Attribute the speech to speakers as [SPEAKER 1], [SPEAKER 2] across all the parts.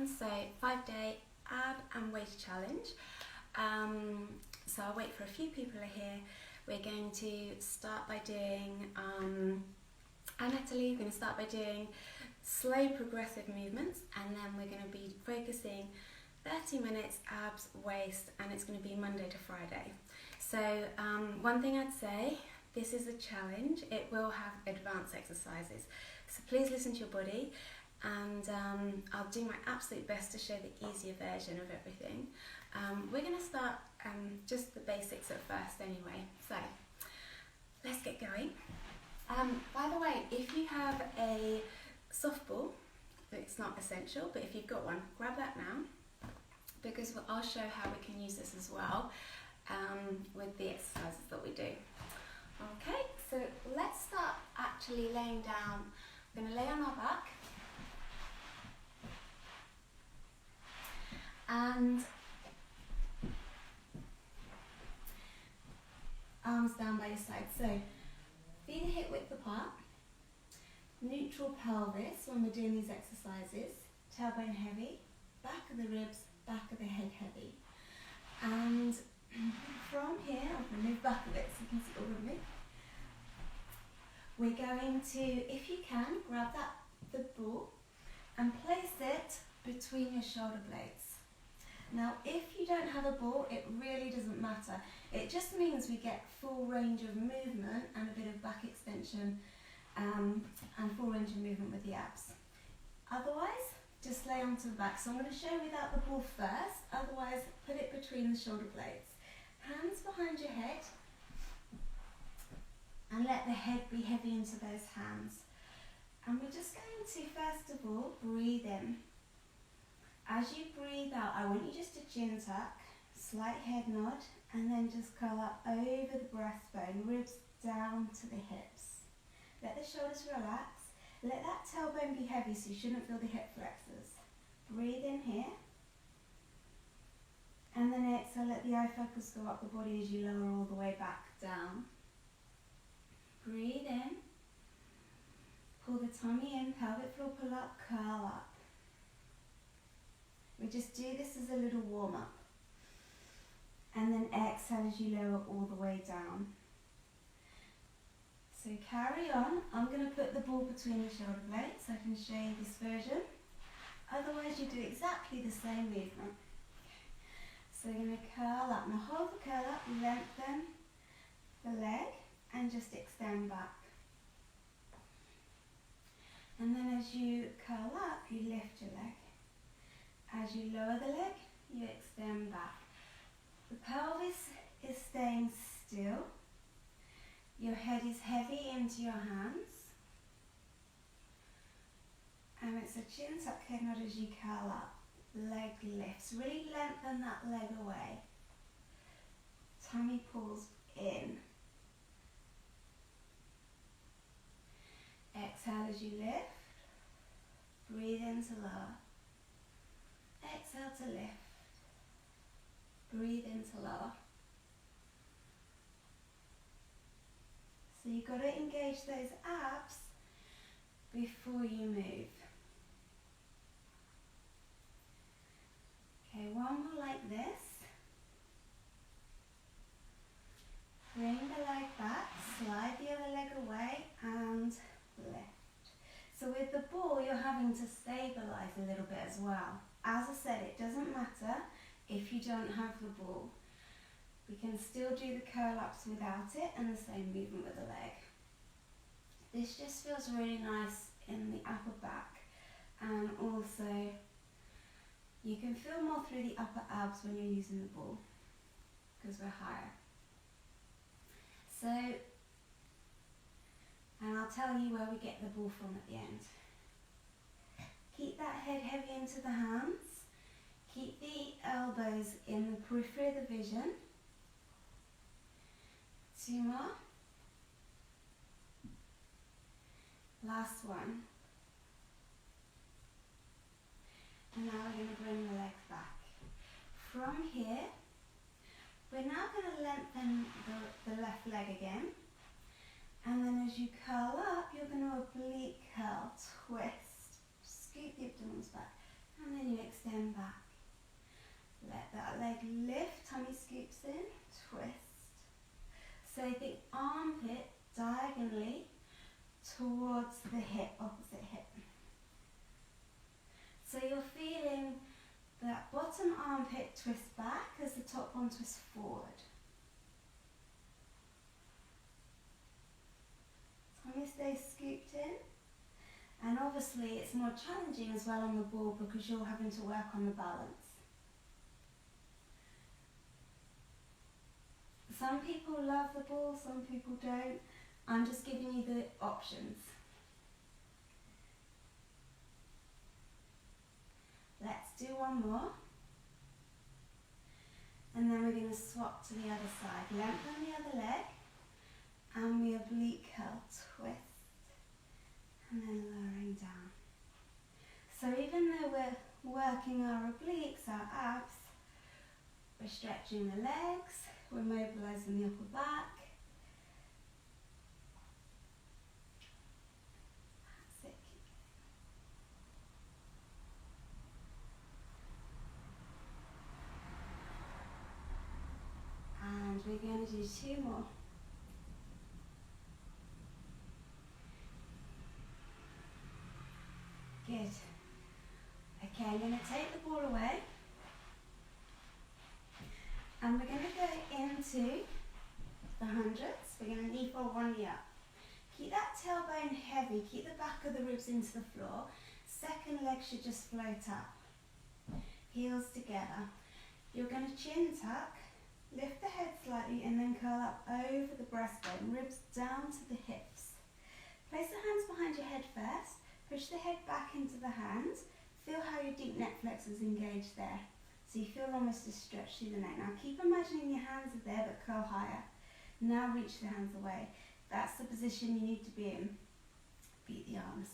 [SPEAKER 1] So 5-day ab and waist challenge. So I'll wait for a few people are here. We're going to start by doing, and Natalie, we're going to start by doing slow progressive movements, and then we're going to be focusing 30 minutes abs, waist, and it's going to be Monday to Friday. So one thing I'd say, this is a challenge. It will have advanced exercises. So please listen to your body, and I'll do my absolute best to show the easier version of everything. We're going to start just the basics at first anyway. So let's get going. By the way, if you have a softball, it's not essential, but if you've got one, grab that now, because I'll show how we can use this as well with the exercises that we do. Okay, so let's start actually laying down. We're going to lay on our back and arms down by your side. So feet are hip width apart, neutral pelvis when we're doing these exercises, tailbone heavy, back of the ribs, back of the head heavy. And from here, I'm going to move back a bit so you can see all of me. We're going to, if you can, grab the ball and place it between your shoulder blades. Now, if you don't have a ball, it really doesn't matter. It just means we get full range of movement and a bit of back extension and full range of movement with the abs. Otherwise, just lay onto the back. So I'm going to show without the ball first, otherwise put it between the shoulder blades. Hands behind your head, and let the head be heavy into those hands. And we're just going to, first of all, breathe in. As you breathe out, I want you just to chin tuck, slight head nod, and then just curl up over the breastbone, ribs down to the hips. Let the shoulders relax. Let that tailbone be heavy so you shouldn't feel the hip flexors. Breathe in here. And then exhale, let the eye focus go up the body as you lower all the way back down. Breathe in. Pull the tummy in, pelvic floor pull up, curl up. We just do this as a little warm up. And then exhale as you lower all the way down. So carry on. I'm going to put the ball between the shoulder blades so I can show you this version. Otherwise you do exactly the same movement. So you're going to curl up. Now hold the curl up, lengthen the leg and just extend back. And then as you curl up, you lift your leg. As you lower the leg, you extend back. The pelvis is staying still. Your head is heavy into your hands. And it's a chin tuck head nod as you curl up. Leg lifts. Really lengthen that leg away. Tummy pulls in. Exhale as you lift. Breathe in to lower. Exhale to lift. Breathe in to lower. So you've got to engage those abs before you move. Okay, one more like this. Bring the leg back, slide the other leg away and lift. So with the ball, you're having to stabilize a little bit as well. As I said, it doesn't matter if you don't have the ball. We can still do the curl ups without it and the same movement with the leg. This just feels really nice in the upper back, and also you can feel more through the upper abs when you're using the ball because we're higher. So, and I'll tell you where we get the ball from at the end. Keep that head heavy into the hands. Keep the elbows in the periphery of the vision. 2 more. Last one. And now we're going to bring the legs back. From here, we're now going to lengthen the left leg again. And then as you curl up, you're going to oblique curl, twist. Scoop the abdominals back And then you extend back. Let that leg lift, tummy scoops in, twist. So think armpit diagonally towards the hip, opposite hip. So you're feeling that bottom armpit twist back as the top one twists forward. Tummy stays scooped in. And obviously it's more challenging as well on the ball because you're having to work on the balance. Some people love the ball, some people don't. I'm just giving you the options. Let's do one more. And then we're going to swap to the other side. Lengthen the other leg. And we oblique curl, twist. And then lowering down. So even though we're working our obliques, our abs, we're stretching the legs, we're mobilising the upper back. That's it, keep going. And we're going to do 2 more. Good. Okay, I'm going to take the ball away. And we're going to go into the hundreds. We're going to knee fold, 1 knee up. Keep that tailbone heavy. Keep the back of the ribs into the floor. Second leg should just float up. Heels together. You're going to chin tuck. Lift the head slightly and then curl up over the breastbone. Ribs down to the hips. Place the hands behind your head first. Push the head back into the hands. Feel how your deep neck flexors engage there. So you feel almost a stretch through the neck. Now keep imagining your hands are there but curl higher. Now reach the hands away. That's the position you need to be in. Beat the arms.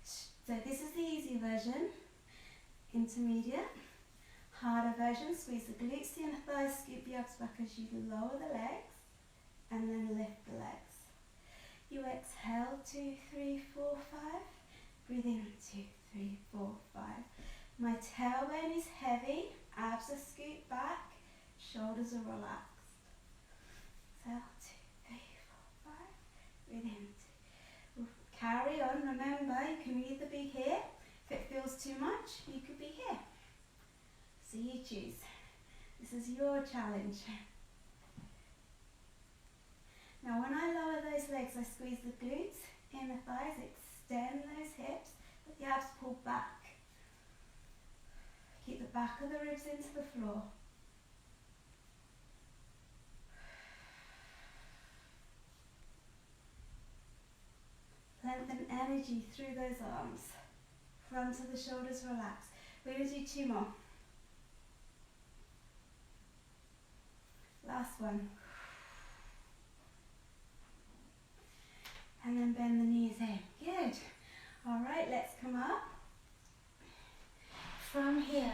[SPEAKER 1] So this is the easy version. Intermediate. Harder version. Squeeze the glutes, the inner thighs, scoop the abs back as you lower the legs. And then lift the legs. You exhale, 2, 3, 4, 5. Breathe in, 2, 3, 4, 5. My tailbone is heavy, abs are scooped back, shoulders are relaxed. Exhale, 2, 3, 4, 5. Breathe in, 2. Carry on, remember you can either be here, if it feels too much, you could be here. So you choose. This is your challenge. Now when I lower those legs, I squeeze the glutes, inner thighs, extend those hips, let the abs pull back. Keep the back of the ribs into the floor. Lengthen energy through those arms. Front of the shoulders relax. We're going to do 2 more. Last one. And then bend the knees in. Good. All right, let's come up. From here,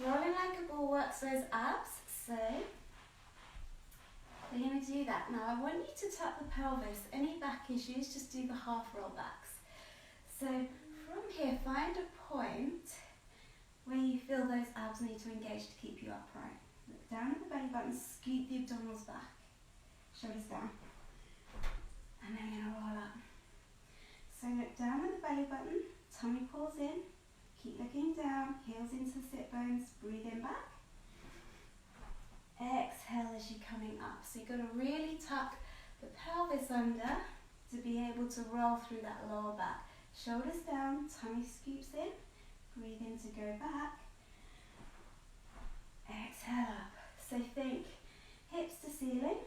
[SPEAKER 1] rolling like a ball works those abs. So we're going to do that. Now I want you to tuck the pelvis. Any back issues, just do the half roll backs. So from here, find a point where you feel those abs need to engage to keep you upright. Look down at the belly button, scoop the abdominals back. Shoulders down. And then we're going to roll up. So look down at the belly button, tummy pulls in, keep looking down, heels into the sit bones, breathe in back. Exhale as you're coming up. So you've got to really tuck the pelvis under to be able to roll through that lower back. Shoulders down, tummy scoops in, breathe in to go back. Exhale up. So think hips to ceiling.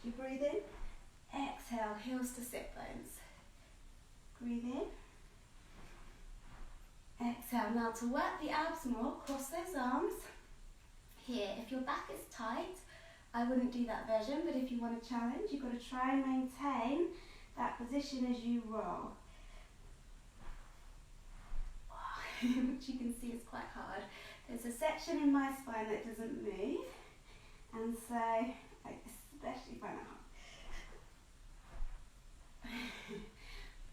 [SPEAKER 1] You breathe in, exhale, heels to sit bones. Breathe in, exhale. Now to work the abs more, cross those arms. Here, if your back is tight, I wouldn't do that version, but if you want a challenge, you've got to try and maintain that position as you roll. Which you can see is quite hard. There's a section in my spine that doesn't move, and so I especially find it hard.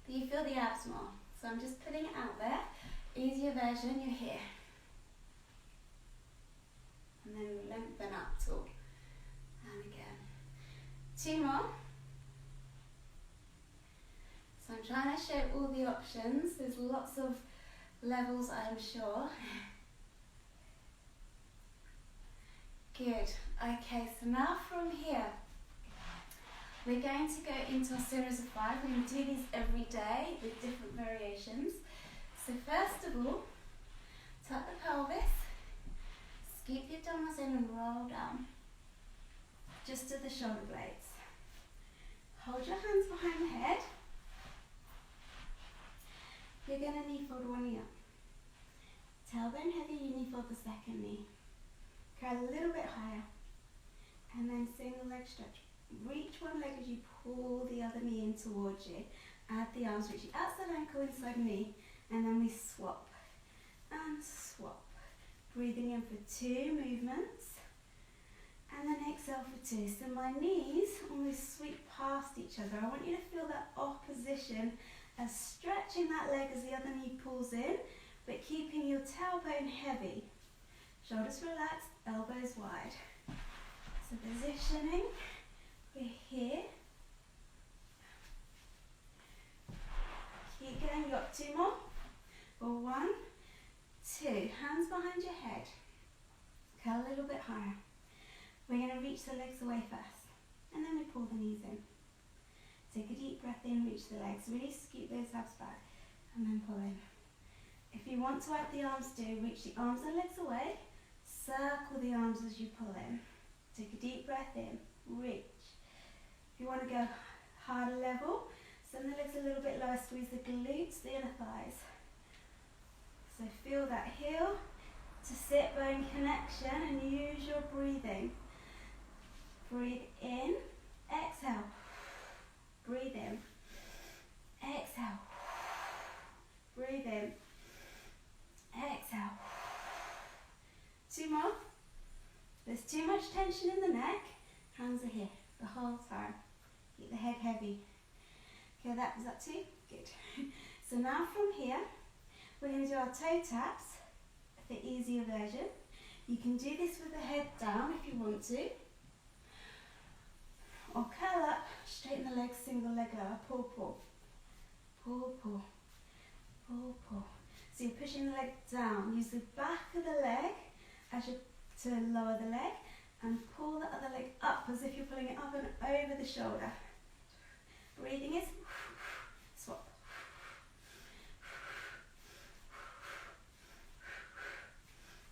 [SPEAKER 1] Do you feel the abs more? So I'm just putting it out there. Easier version, you're here. And then lengthen up tall. And again. 2 more. So I'm trying to show all the options. There's lots of levels, I'm sure. Good. Okay, so now from here, we're going to go into a series of 5. We're going to do these every day with different variations. So first of all, tuck the pelvis, scoop the abdominals in and roll down, just to the shoulder blades. Hold your hands behind the head. You're going to knee fold one knee up. Tailbone heavy, you knee fold the second knee. Curl a little bit higher. And then single leg stretch. Reach one leg as you pull the other knee in towards you. Add the arms, reaching outside ankle, inside knee. And then we swap and swap. Breathing in for 2 movements. And then exhale for 2. So my knees almost sweep past each other. I want you to feel that opposition as stretching that leg as the other knee pulls in, but keeping your tailbone heavy. Shoulders relaxed, elbows wide. So positioning, we're here. Keep going, you got 2 more. For 1, 2, hands behind your head. Curl a little bit higher. We're going to reach the legs away first, and then we pull the knees in. Take a deep breath in, reach the legs, really scoop those abs back, and then pull in. If you want to add the arms, do reach the arms and legs away, circle the arms as you pull in. Take a deep breath in, reach. If you want to go harder level, send the legs a little bit lower, squeeze the glutes, the inner thighs. So feel that heel to sit bone connection and use your breathing. Breathe in, exhale. Breathe in, exhale. Breathe in, exhale. 2 more. There's too much tension in the neck. Hands are here the whole time. Keep the head heavy. Okay, is that 2? Good. So now from here, we're going to do our toe taps, the easier version. You can do this with the head down if you want to. Or curl up, straighten the legs, single leg lower, pull, pull. Pull, pull. Pull, pull. So you're pushing the leg down. Use the back of the leg to lower the leg and pull the other leg up as if you're pulling it up and over the shoulder. Breathing is swap.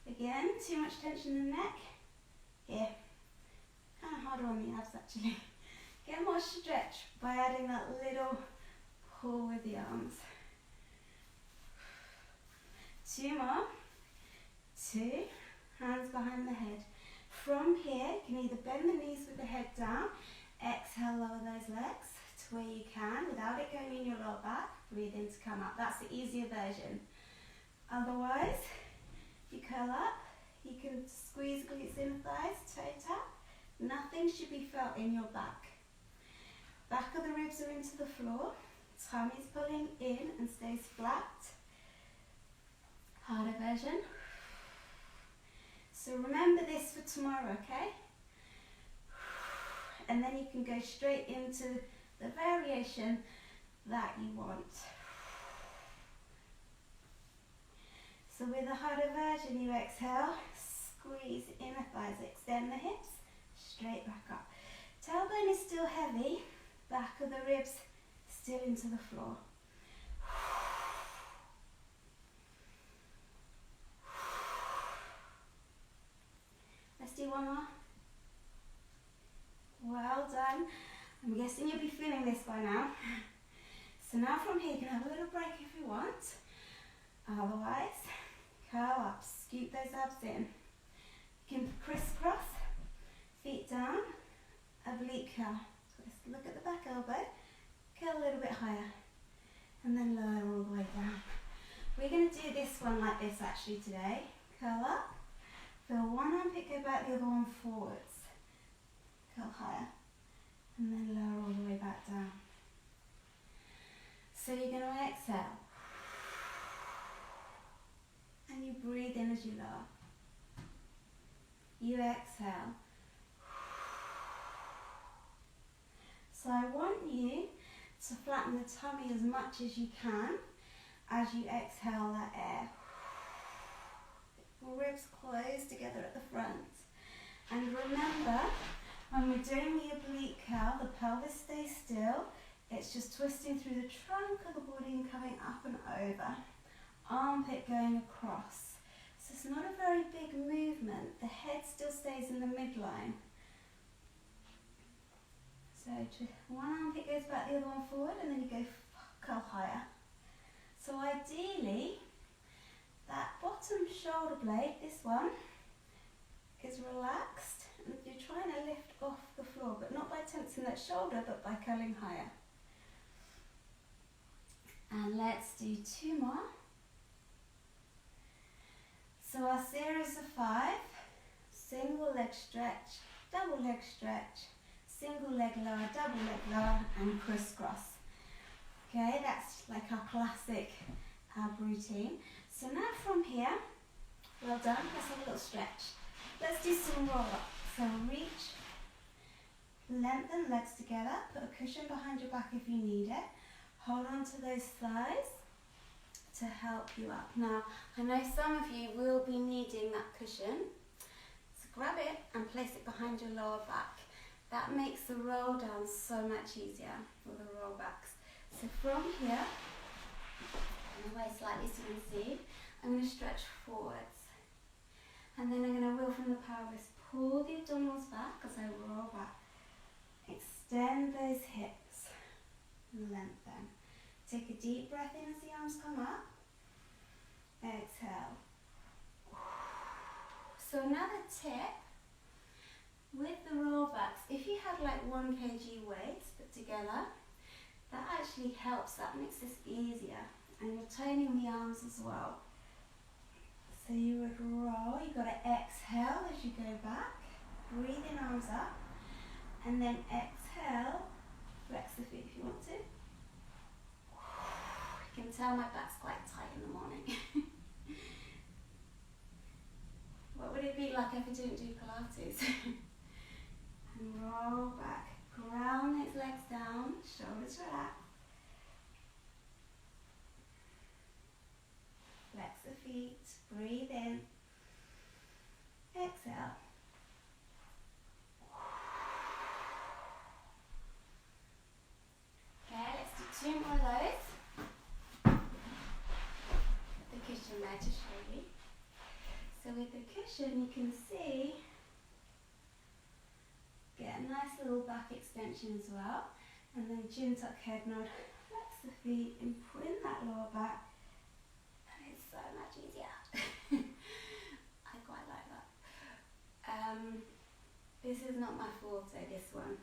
[SPEAKER 1] Again, too much tension in the neck. Here. Kind of harder on the abs actually. Get more stretch by adding that little pull with the arms. 2 more. 2. Hands behind the head. From here, you can either bend the knees with the head down. Exhale, lower those legs to where you can without it going in your lower back. Breathe in to come up. That's the easier version. Otherwise, you curl up. You can squeeze glutes, inner thighs, toe tap. Nothing should be felt in your back. Back of the ribs are into the floor. Tummy's pulling in and stays flat. Harder version. So remember this for tomorrow, okay? And then you can go straight into the variation that you want. So with the harder version, you exhale, squeeze inner thighs, extend the hips, straight back up. Tailbone is still heavy, back of the ribs still into the floor. Let's do one more. Well done. I'm guessing you'll be feeling this by now. So now from here, you can have a little break if you want. Otherwise, curl up, scoop those abs in. You can crisscross, feet down, oblique curl. Twist, look at the back elbow, curl a little bit higher, and then lower all the way down. We're going to do this one like this actually today. Curl up, feel one armpit go back, the other one forwards. Curl higher, and then lower all the way back down. So you're going to exhale. as you lower. You exhale. So I want you to flatten the tummy as much as you can as you exhale that air. Ribs close together at the front. And remember, when we're doing the oblique curl, the pelvis stays still. It's just twisting through the trunk of the body and coming up and over. Armpit going across. So it's not a very big movement. The head still stays in the midline. So one armpit goes back, the other one forward, and then you go curl higher. So ideally, that bottom shoulder blade, this one, is relaxed. And you're trying to lift off the floor, but not by tensing that shoulder, but by curling higher. And let's do 2 more. So our series of 5, single leg stretch, double leg stretch, single leg lower, double leg lower, and crisscross. Okay, that's like our classic ab routine. So now from here, well done, let's have a little stretch. Let's do some roll up. So reach, lengthen legs together, put a cushion behind your back if you need it. Hold on to those thighs to help you up. Now, I know some of you will be needing that cushion, so grab it and place it behind your lower back. That makes the roll down so much easier with the roll backs. So from here, and away slightly so you can see, I'm going to stretch forwards. And then I'm going to wheel from the pelvis, pull the abdominals back as I roll back. Extend those hips, lengthen. Take a deep breath in as the arms come up. Exhale. So another tip, with the roll backs, if you have like 1 kg weights put together, that actually helps, that makes this easier. And you're toning the arms as well. So you would roll, you've got to exhale as you go back, breathe in, arms up, and then exhale, flex the feet if you want to. You can tell my back's quite tight in the morning. What would it be like if I didn't do Pilates? And roll back, ground those legs down, shoulders relax. Flex the feet, breathe in, exhale. Okay, let's do 2 more of those. Put the cushion there to show you. So with the cushion you can see, get a nice little back extension as well. And then chin tuck, head nod, flex the feet, and put in that lower back. So much easier. I quite like that. This is not my forte, this one.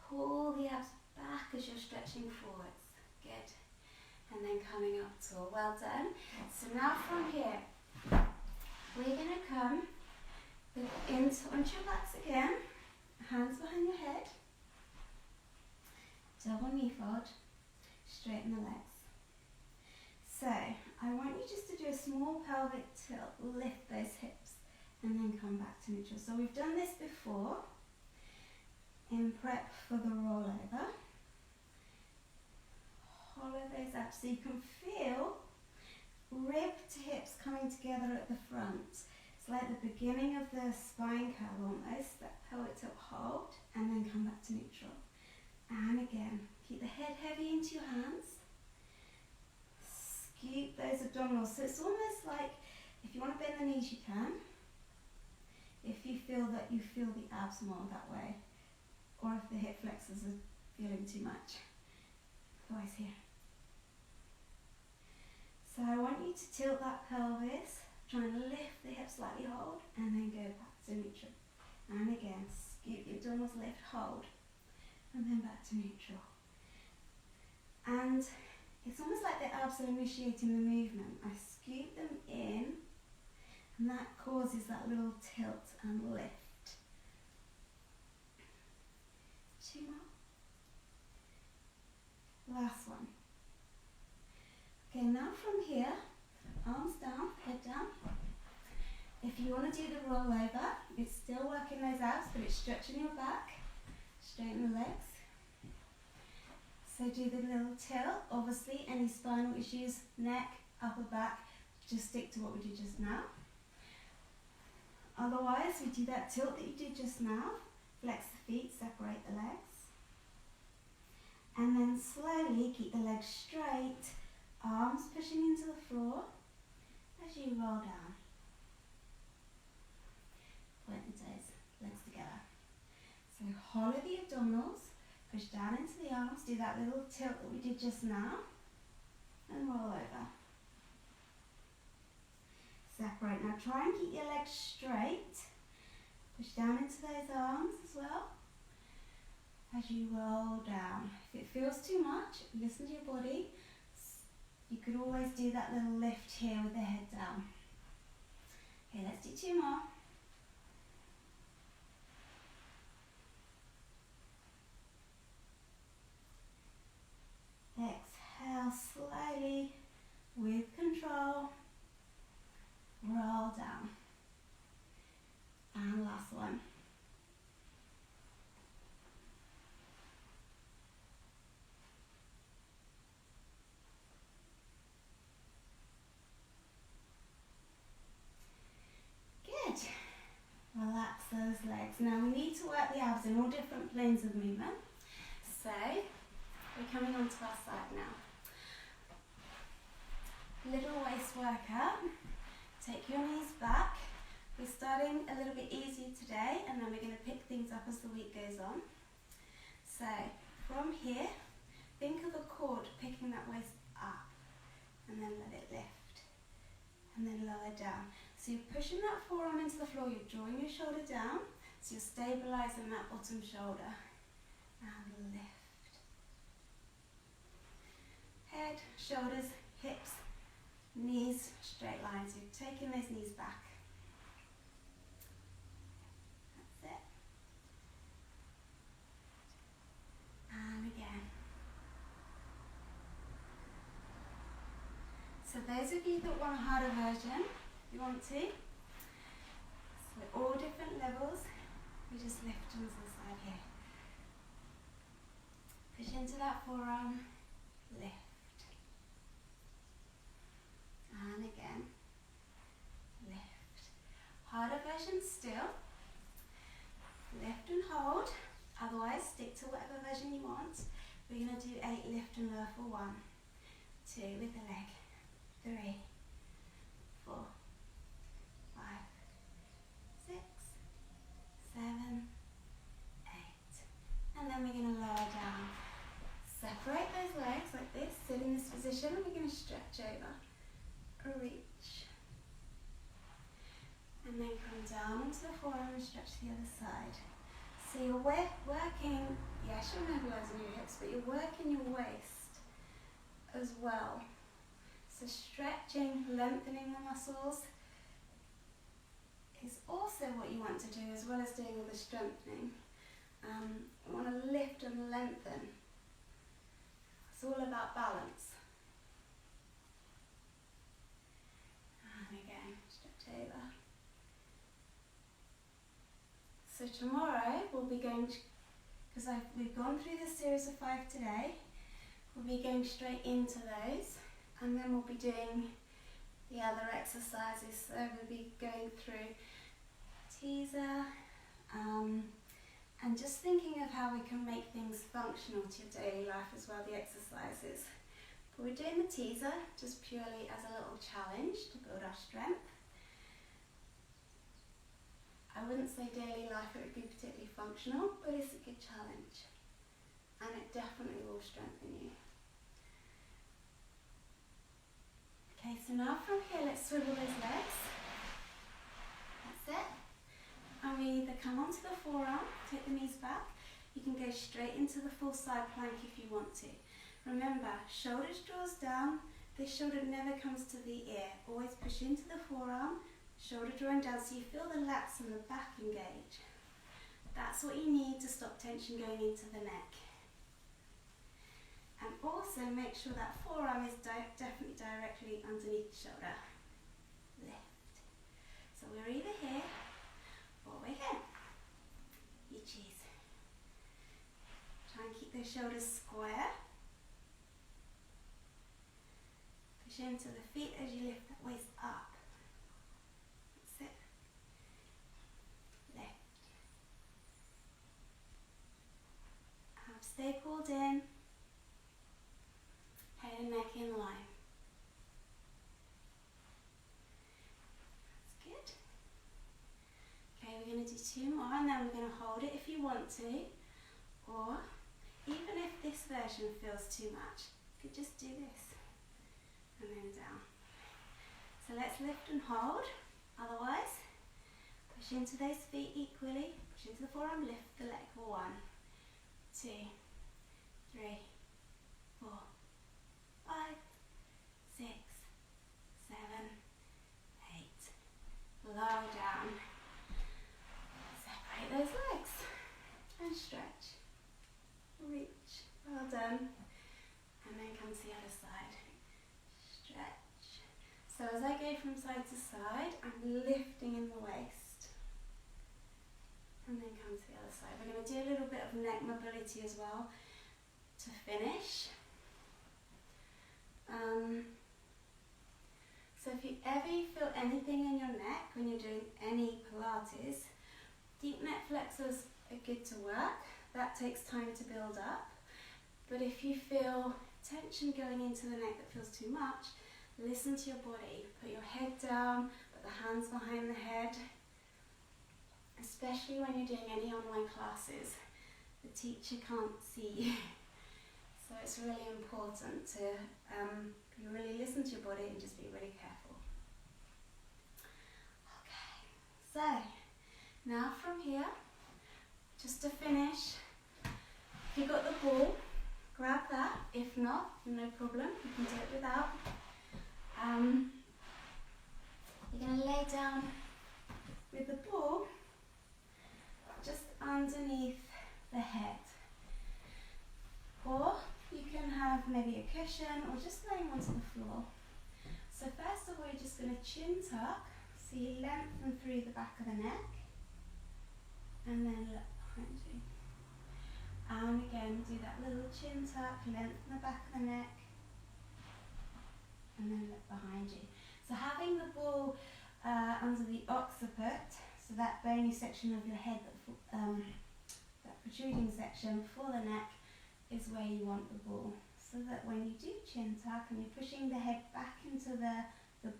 [SPEAKER 1] Pull the abs back as you're stretching forwards. Good. And then coming up tall. Well done. So now from here, we're going to come onto your backs again. Hands behind your head, double knee fold, straighten the legs. So I want you just to do a small pelvic tilt, lift those hips, and then come back to neutral. So we've done this before in prep for the rollover. Hollow those abs so you can feel rib to hips coming together at the front. It's like the beginning of the spine curl almost, that pelvic tilt, hold, and then come back to neutral. And again, keep the head heavy into your hands. Scoop those abdominals. So it's almost like, if you want to bend the knees, you can. If you feel that you feel the abs more that way, or if the hip flexors are feeling too much. Otherwise here. So I want you to tilt that pelvis. Try and lift the hips slightly, hold, and then go back to neutral. And again, scoop the abdominals, lift, hold, and then back to neutral. And it's almost like the abs are initiating the movement. I scoop them in, and that causes that little tilt and lift. 2 more. Okay, now from here, arms down, head down. If you want to do the roll over, it's still working those abs, but it's stretching your back, straighten the legs. So do the little tilt. Obviously, any spinal issues, neck, upper back, just stick to what we did just now. Otherwise, we do that tilt that you did just now. Flex the feet, separate the legs. And then slowly keep the legs straight, arms pushing into the floor as you roll down. Point the toes, legs together. So hollow the abdominals, push down into the arms, do that little tilt that we did just now, and roll over. Separate. Now try and keep your legs straight. Push down into those arms as well as you roll down. If it feels too much, listen to your body. You could always do that little lift here with the head down. Okay, let's do 2 more. Exhale slowly with control. Roll down. And last one. Good. Relax those legs. Now we need to work the abs in all different planes of movement. So we're coming onto our side now. Little waist workout. Take your knees back. We're starting a little bit easier today, and then we're going to pick things up as the week goes on. So from here, think of a cord picking that waist up, and then let it lift, and then lower down. So you're pushing that forearm into the floor, you're drawing your shoulder down, so you're stabilizing that bottom shoulder, and lift. Head, shoulders, hips, knees, straight lines. You're taking those knees back. That's it. And again. So those of you that want a harder version, if you want to, so all different levels, we just lift onto the side here. Push into that forearm, lift. And again, lift. Harder version still. Lift and hold. Otherwise, stick to whatever version you want. We're going to do 8 lift and lower for 1, 2 with the leg, 3, 4, 5, 6, 7, 8. And then we're going to lower down. Separate those legs like this. Sit in this position and we're going to stretch over. Reach, and then come down onto the forearm and stretch the other side. So you're working, yes, you're mobilizing your hips, but you're working your waist as well. So stretching, lengthening the muscles is also what you want to do, as well as doing all the strengthening. You want to lift and lengthen. It's all about balance. Again, stretch over. So tomorrow we'll be going, because we've gone through this series of 5 today, we'll be going straight into those, and then we'll be doing the other exercises. So we'll be going through teaser, and just thinking of how we can make things functional to your daily life as well, the exercises. But we're doing the teaser just purely as a little challenge to build our strength. I wouldn't say daily life it would be particularly functional, but it's a good challenge. And it definitely will strengthen you. Okay, so now from here, let's swivel those legs. That's it. And we either come onto the forearm, take the knees back. You can go straight into the full side plank if you want to. Remember, shoulders draws down, this shoulder never comes to the ear. Always push into the forearm, shoulder drawing down so you feel the lats and the back engage. That's what you need to stop tension going into the neck. And also make sure that forearm is definitely directly underneath the shoulder. Lift. So we're either here or we're here. You choose. Try and keep those shoulders square. Push into the feet as you lift that waist up. That's it. Lift. Stay pulled in. Head and neck in line. That's good. Okay, we're going to do 2 more and then we're going to hold it if you want to. Or, even if this version feels too much, you could just do this. And then down. So let's lift and hold. Otherwise, push into those feet equally. Push into the forearm, lift the leg for 1, 2, 3, 4, 5, 6, 7, 8. Low down. Separate those legs and stretch. Reach. Well done. And then come to the other side. Stretch. So as I go from side to side, I'm lifting in the waist. And then come to the other side. We're going to do a little bit of neck mobility as well to finish. So if you ever feel anything in your neck when you're doing any Pilates, deep neck flexors are good to work. That takes time to build up. But if you feel tension going into the neck that feels too much, listen to your body. Put your head down, put the hands behind the head. Especially when you're doing any online classes, the teacher can't see you. So it's really important to you really listen to your body and just be really careful. Okay, so now from here, just to finish, if you've got the ball, grab that. If not, no problem, you can do it without. You're going to lay down with the ball just underneath the head. Or you can have maybe a cushion or just laying onto the floor. So first of all, you're just going to chin tuck, so you lengthen through the back of the neck, and then look behind you. And again, do that little chin tuck, lengthen the back of the neck, and then look behind you. So having the ball under the occiput, so that bony section of your head, that protruding section for the neck, is where you want the ball. So that when you do chin tuck and you're pushing the head back into the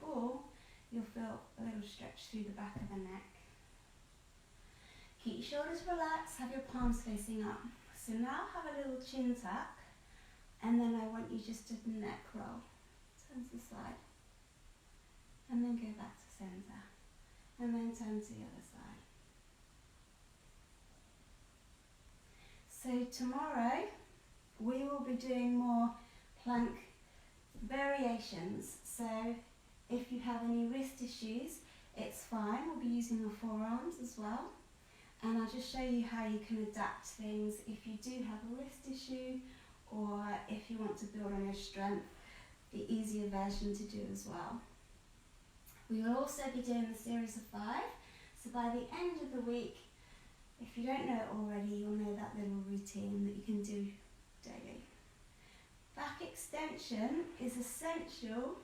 [SPEAKER 1] ball, you'll feel a little stretch through the back of the neck. Keep your shoulders relaxed, have your palms facing up. So now have a little chin tuck, and then I want you just to neck roll. Turn to the side, and then go back to centre, and then turn to the other side. So tomorrow we will be doing more plank variations. So if you have any wrist issues, it's fine. We'll be using the forearms as well. And I'll just show you how you can adapt things if you do have a wrist issue, or if you want to build on your strength, the easier version to do as well. We will also be doing the series of 5. So by the end of the week, if you don't know it already, you'll know that little routine that you can do daily. Back extension is essential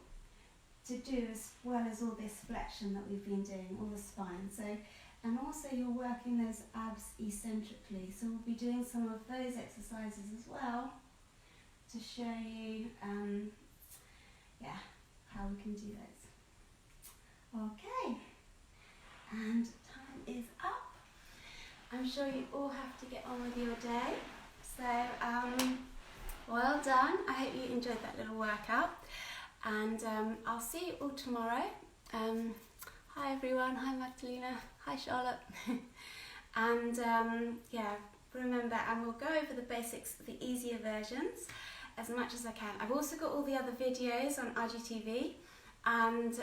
[SPEAKER 1] to do as well as all this flexion that we've been doing, all the spine. So, and also you're working those abs eccentrically. So we'll be doing some of those exercises as well to show you how we can do those. Okay, and time is up. I'm sure you all have to get on with your day. So, well done. I hope you enjoyed that little workout. And I'll see you all tomorrow. Hi everyone. Hi Magdalena. Hi Charlotte. And remember, and we'll go over the basics, the easier versions, as much as I can. I've also got all the other videos on IGTV, and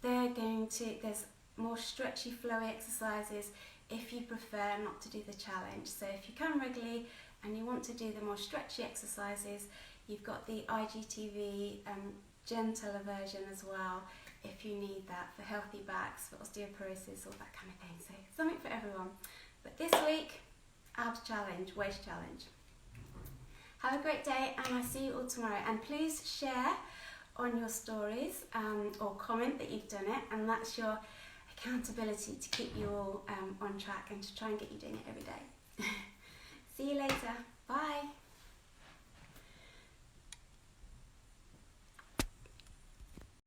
[SPEAKER 1] there's more stretchy, flowy exercises if you prefer not to do the challenge. So if you come regularly and you want to do the more stretchy exercises, you've got the IGTV gentler version as well, if you need that for healthy backs, for osteoporosis, all that kind of thing. So something for everyone. But this week, abs challenge, waist challenge. Have a great day, and I'll see you all tomorrow. And please share on your stories or comment that you've done it, and that's your accountability to keep you all on track and to try and get you doing it every day. See you later. Bye.